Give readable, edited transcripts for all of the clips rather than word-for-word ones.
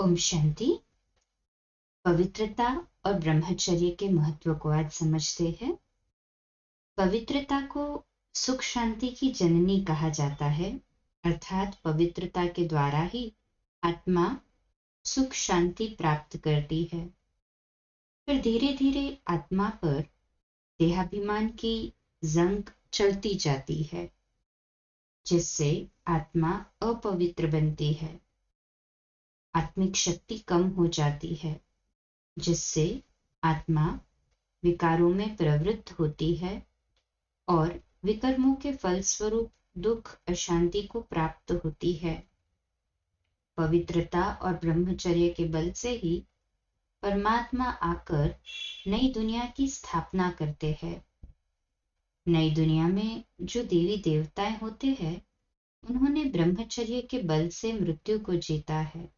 ओम शांति। पवित्रता और ब्रह्मचर्य के महत्व को आज समझते हैं। पवित्रता को सुख शांति की जननी कहा जाता है, अर्थात पवित्रता के द्वारा ही आत्मा सुख शांति प्राप्त करती है। फिर धीरे धीरे आत्मा पर देहाभिमान की जंग चलती जाती है, जिससे आत्मा अपवित्र बनती है। आत्मिक शक्ति कम हो जाती है, जिससे आत्मा विकारों में प्रवृत्त होती है और विकर्मों के फलस्वरूप दुख अशांति को प्राप्त होती है। पवित्रता और ब्रह्मचर्य के बल से ही परमात्मा आकर नई दुनिया की स्थापना करते हैं। नई दुनिया में जो देवी देवताएं होते हैं, उन्होंने ब्रह्मचर्य के बल से मृत्यु को जीता है।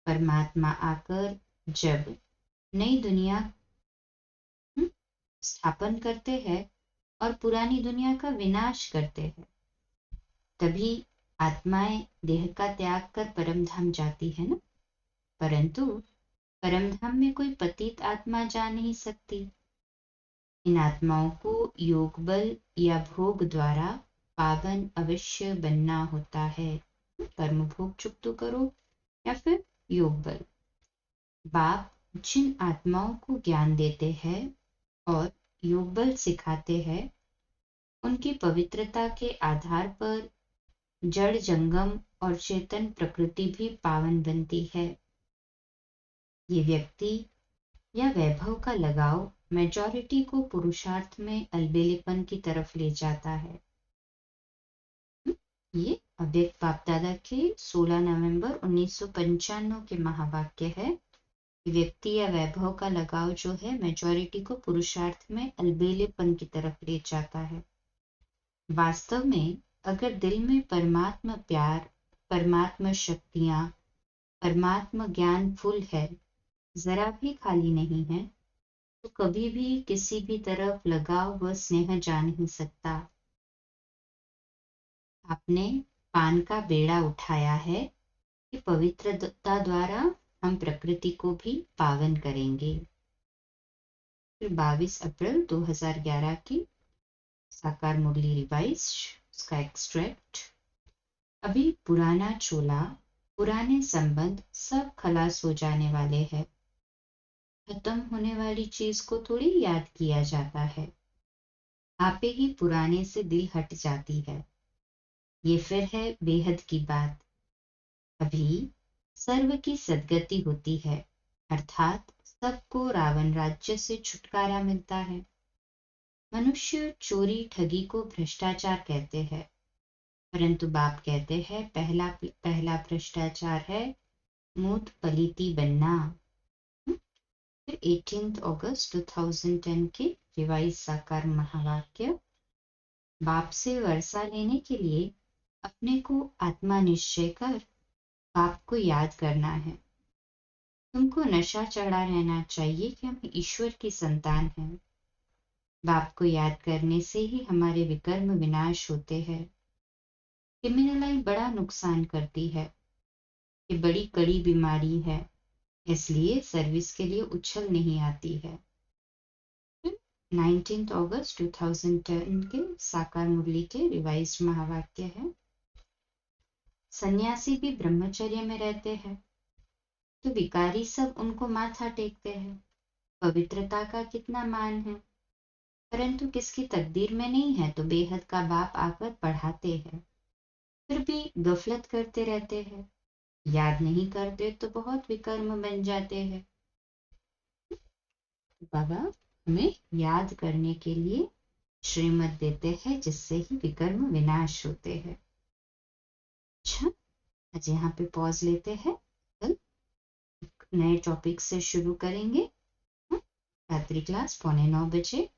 परमात्मा आकर जब नई दुनिया स्थापन करते हैं और पुरानी दुनिया का विनाश करते हैं, तभी आत्माएं देह का त्याग कर परमधाम जाती है ना। परंतु परमधाम में कोई पतित आत्मा जा नहीं सकती। इन आत्माओं को योग बल या भोग द्वारा पावन अवश्य बनना होता है। कर्म भोग चुकतो करो या फिर योग बल। बाप जिन आत्माओं को ज्ञान देते हैं और योग बल सिखाते हैं, उनकी पवित्रता के आधार पर जड़ जंगम और चेतन प्रकृति भी पावन बनती है। ये व्यक्ति या वैभव का लगाव मेजॉरिटी को पुरुषार्थ में अलबेलेपन की तरफ ले जाता है। ये अव्यक्त बाप दादा के 16 नवंबर 1995 के महावाक्य है। व्यक्ति या वैभव का लगाव जो है मेजॉरिटी को पुरुषार्थ में अलबेलेपन की तरफ ले जाता है। वास्तव में अगर दिल में परमात्मा प्यार, परमात्मा शक्तियां, परमात्मा ज्ञान फुल है, जरा भी खाली नहीं है, तो कभी भी किसी भी तरफ लगाव व स्नेह जा नहीं सकता। आपने पान का बेड़ा उठाया है कि पवित्रता द्वारा हम प्रकृति को भी पावन करेंगे। फिर 22 अप्रैल 2011 की साकार मुरली रिवाइज, उसका एक्सट्रैक्ट। अभी पुराना चोला, पुराने संबंध सब खलास हो जाने वाले हैं। खत्म होने वाली चीज को थोड़ी याद किया जाता है। आपे ही पुराने से दिल हट जाती है। ये फिर है बेहद की बात। अभी सर्व की सद्गति होती है, अर्थात सबको रावण राज्य से छुटकारा मिलता है। मनुष्य चोरी ठगी को भ्रष्टाचार कहते हैं, परंतु बाप कहते हैं पहला भ्रष्टाचार है मूत पलीती बनना। 18 अगस्त 2010 के रिवाइज साकार महावाक्य। बाप से वर्षा लेने के लिए अपने को आत्मा निश्चय कर बाप को याद करना है। तुमको नशा चढ़ा रहना चाहिए कि हम ईश्वर की संतान हैं। बाप को याद करने से ही हमारे विकर्म विनाश होते हैं। क्रिमिनलाई बड़ा नुकसान करती है। ये बड़ी कड़ी बीमारी है, इसलिए सर्विस के लिए उछल नहीं आती है। 19 अगस्त 2010 के साकार मुरली के रिवाइज महावाक्य है। सन्यासी भी ब्रह्मचर्य में रहते हैं, तो विकारी सब उनको माथा टेकते हैं। पवित्रता का कितना मान है, परंतु किसकी तकदीर में नहीं है, तो बेहद का बाप आकर पढ़ाते हैं, फिर भी गफलत करते रहते हैं। याद नहीं करते तो बहुत विकर्म बन जाते हैं। बाबा हमें याद करने के लिए श्रीमत देते हैं, जिससे ही विकर्म विनाश होते हैं। अच्छा, आज यहाँ पे पॉज लेते हैं। कल नए टॉपिक से शुरू करेंगे। रात्रि क्लास 9:15 बजे।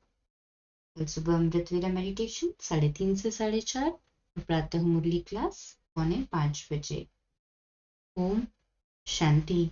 कल सुबह अमृत वेला मेडिटेशन 3:30 से 4:30। प्रातः मुरली क्लास 4:45 बजे। ओम शांति।